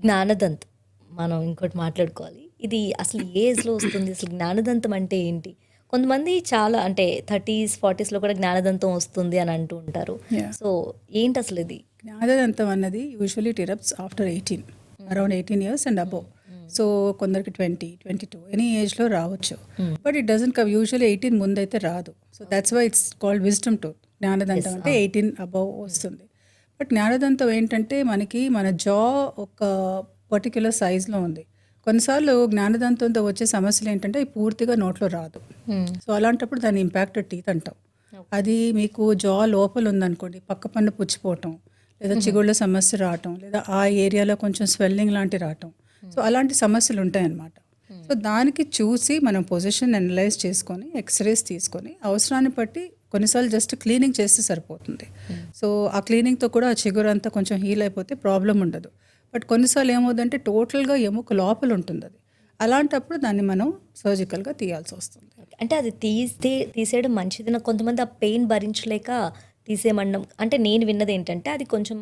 జ్ఞానదంతం మనం ఇంకోటి మాట్లాడుకోవాలి. ఇది అసలు ఏ ఏజ్‌లో వస్తుంది? అసలు జ్ఞానదంతం అంటే ఏంటి? కొంతమంది చాలా అంటే 30స్, 40స్‌లో కూడా జ్ఞానదంతం వస్తుంది అని అంటూ ఉంటారు. Yeah. సో ఏంటసలు ఇది? జ్ఞానదంతం అన్నది usually it erupts after 18, around 18 years and above. So కొందరికి 20, 22 ఎనీ ఏజ్లో రావచ్చు. But it doesn't come usually 18 ముందైతే రాదు. So that's why it's called wisdom tooth. జ్ఞానదంతం అంటే 18 అబవ్ వస్తుంది. బట్ జ్ఞానదంతం ఏంటంటే మనకి మన జా ఒక పర్టిక్యులర్ సైజ్లో ఉంది. కొన్నిసార్లు జ్ఞానదంతంతో వచ్చే సమస్యలు ఏంటంటే ఇది పూర్తిగా నోట్లో రాదు. సో అలాంటప్పుడు దాన్ని ఇంపాక్టెడ్ టీత్ అంటాం. అది మీకు జా లోపల ఉందనుకోండి, పక్క పన్ను పుచ్చిపోవటం, లేదా చిగుళ్ళ సమస్య రావటం, లేదా ఆ ఏరియాలో కొంచెం స్వెల్లింగ్ లాంటి రావటం. సో అలాంటి సమస్యలు ఉంటాయన్నమాట. సో దానికి చూసి మనం పొజిషన్ అనలైజ్ చేసుకొని ఎక్స్రేస్ తీసుకొని అవసరాన్ని బట్టి కొన్నిసార్లు జస్ట్ క్లీనింగ్ చేస్తే సరిపోతుంది. సో ఆ క్లీనింగ్తో కూడా ఆ చిగురు అంతా కొంచెం హీల్ అయిపోతే ప్రాబ్లం ఉండదు. బట్ కొన్నిసార్లు ఏమవుతుందంటే టోటల్గా ఎముక లోపల ఉంటుంది అది. అలాంటప్పుడు దాన్ని మనం సర్జికల్గా తీయాల్సి వస్తుంది. అంటే అది తీసేయడం మంచిది. నాకు కొంతమంది ఆ పెయిన్ భరించలేక తీసేయమనడం అంటే నేను విన్నది ఏంటంటే అది కొంచెం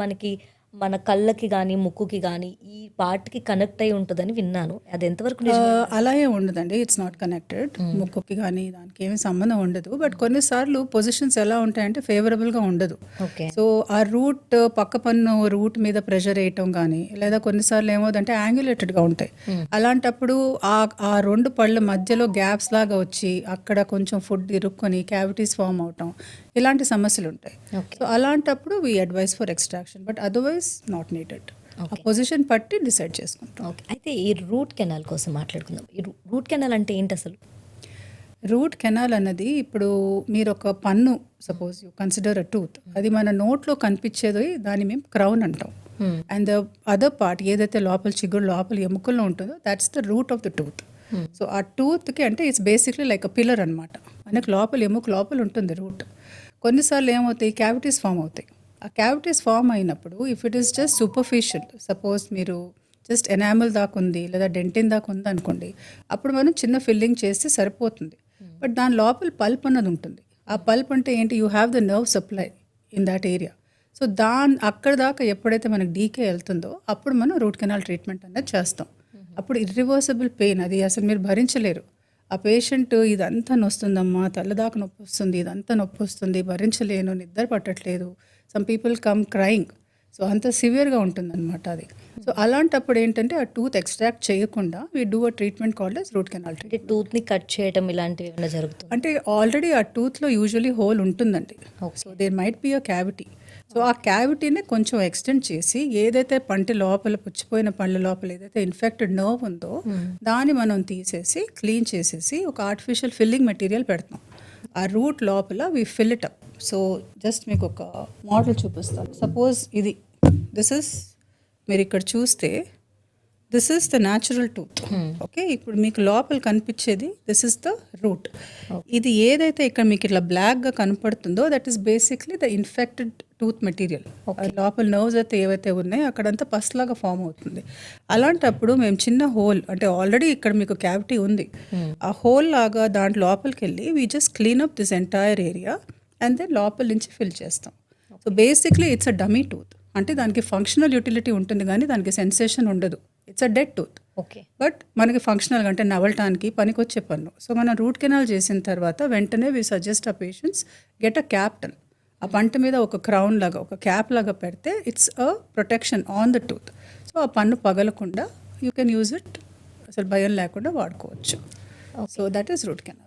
మన కళ్ళకి కానీ ముక్కుకి కానీ ఈ పార్ట్కి కనెక్ట్ అయి ఉంటుందని విన్నాను. అది ఎంతవరకు నిజమే? అలా ఏం ఉండదండి. It's not connected. ముక్కుకి కానీ దానికి ఏమీ సంబంధం ఉండదు. బట్ కొన్నిసార్లు పొజిషన్స్ ఎలా ఉంటాయంటే ఫేవరబుల్గా ఉండదు. ఓకే. సో ఆ రూట్ పక్క పన్ను రూట్ మీద ప్రెషర్ వేయటం కానీ, లేదా కొన్నిసార్లు ఏమవుతుందంటే యాంగులేటెడ్గా ఉంటాయి. అలాంటప్పుడు ఆ రెండు పళ్ళ మధ్యలో గ్యాప్స్ లాగా వచ్చి అక్కడ కొంచెం ఫుడ్ ఇరుక్కొని క్యావిటీస్ ఫామ్ అవటం, ఇలాంటి సమస్యలు ఉంటాయి. సో అలాంటప్పుడు we advice for extraction, but otherwise not needed. ఆ పొజిషన్ పట్టి డిసైడ్ చేసుకుంటాం. ఓకే. అయితే ఈ రూట్ కెనాల్ కోసం మాట్లాడుకుందాం. ఈ రూట్ కెనాల్ అంటే ఏంటి అసలు? రూట్ కెనాల్ అన్నది ఇప్పుడు మీరు ఒక పన్ను suppose you consider a tooth, అది మన నోట్లో కనిపించేది దాన్ని మేము క్రౌన్ అంటాం. అండ్ ద అదర్ పార్ట్ ఏదైతే లోపల చిగురు లోపల ఎముకల్లో ఉంటుందో that's the root of the tooth. So ఆ టూత్కి అంటే it's basically like a pillar అనమాట. మనకు లోపల ఎముక లోపల ఉంటుంది రూట్. కొన్నిసార్లు ఏమవుతాయి, క్యావిటీస్ ఫామ్ అవుతాయి. ఆ క్యావిటీస్ ఫామ్ అయినప్పుడు if it is just superficial, suppose మీరు జస్ట్ ఎనామల్ దాకా ఉంది లేదా డెంటిన్ దాకా ఉంది అనుకోండి, అప్పుడు మనం చిన్న ఫిల్లింగ్ చేస్తే సరిపోతుంది. బట్ దాని లోపల పల్ప్ అన్నది ఉంటుంది. ఆ పల్ప్ అంటే ఏంటి, you have the nerve supply in that area. So అక్కడ దాకా ఎప్పుడైతే మనకు డీకే వెళ్తుందో అప్పుడు మనం రూట్ కెనాల్ ట్రీట్మెంట్ అనేది చేస్తాం. అప్పుడు ఇర్రివర్సబుల్ పెయిన్, అది అసలు మీరు భరించలేరు. ఆ పేషెంట్ ఇదంతా నొస్తుందమ్మా, తలదాకా నొప్పి వస్తుంది, ఇదంతా నొప్పి వస్తుంది, భరించలేను, నిద్ర పట్టట్లేదు, some people come crying. So అంత సివియర్గా ఉంటుందన్నమాట అది. సో అలాంటప్పుడు ఏంటంటే ఆ టూత్ ఎక్స్ట్రాక్ట్ చేయకుండా we do a treatment called as root canal treatment. టూత్ని కట్ చేయడం ఇలాంటివి ఏమైనా జరుగుతుంది? అంటే ఆల్రెడీ ఆ టూత్లో యూజువలీ హోల్ ఉంటుందండి. So there might be a cavity. So ఆ క్యావిటీని కొంచెం ఎక్స్టెండ్ చేసి ఏదైతే పంటి లోపల పుచ్చిపోయిన పళ్ళ లోపల ఏదైతే ఇన్ఫెక్టెడ్ నర్వ్ ఉందో దాన్ని మనం తీసేసి క్లీన్ చేసేసి ఒక ఆర్టిఫిషియల్ ఫిల్లింగ్ మెటీరియల్ పెడతాం. ఆ రూట్ లోపల we fill it up. So just మీకు ఒక మోడల్ చూపిస్తాను. సపోజ్ దిస్ ఇస్, మీరు ఇక్కడ చూస్తే this is the natural tooth. Okay, ఇప్పుడు మీకు లోపల కనిపించేది దిస్ ఇస్ ద రూట్. ఇది ఏదైతే ఇక్కడ మీకు ఇట్లా బ్లాక్గా కనపడుతుందో that is basically the infected tooth material. లోపల నర్వ్స్ అయితే ఏవైతే ఉన్నాయో అక్కడంతా పస్లాగా ఫామ్ అవుతుంది. అలాంటప్పుడు మేము చిన్న హోల్, అంటే ఆల్రెడీ ఇక్కడ మీకు క్యావిటీ ఉంది, ఆ హోల్ లాగా దాంట్లో లోపలికి వెళ్ళి we just clean up this entire area and then లోపల నుంచి ఫిల్ చేస్తాం. So basically it's a dummy tooth. అంటే దానికి ఫంక్షనల్ యూటిలిటీ ఉంటుంది కానీ దానికి సెన్సేషన్ ఉండదు. It's a dead tooth. Okay. But మనకి ఫంక్షనల్గా అంటే నవలటానికి పనికొచ్చే పన్ను. సో మనం రూట్ కెనాల్ చేసిన తర్వాత వెంటనే వీ సజెస్ట్ ఆ పేషెంట్స్ గెట్ అ క్యాప్టన్. ఆ పంట మీద ఒక క్రౌన్ లాగా ఒక క్యాప్ లాగా పెడితే it's a protection on the tooth. So ఆ పన్ను పగలకుండా యూ కెన్ యూజ్ ఇట్, అసలు భయం లేకుండా వాడుకోవచ్చు. So that is root canal.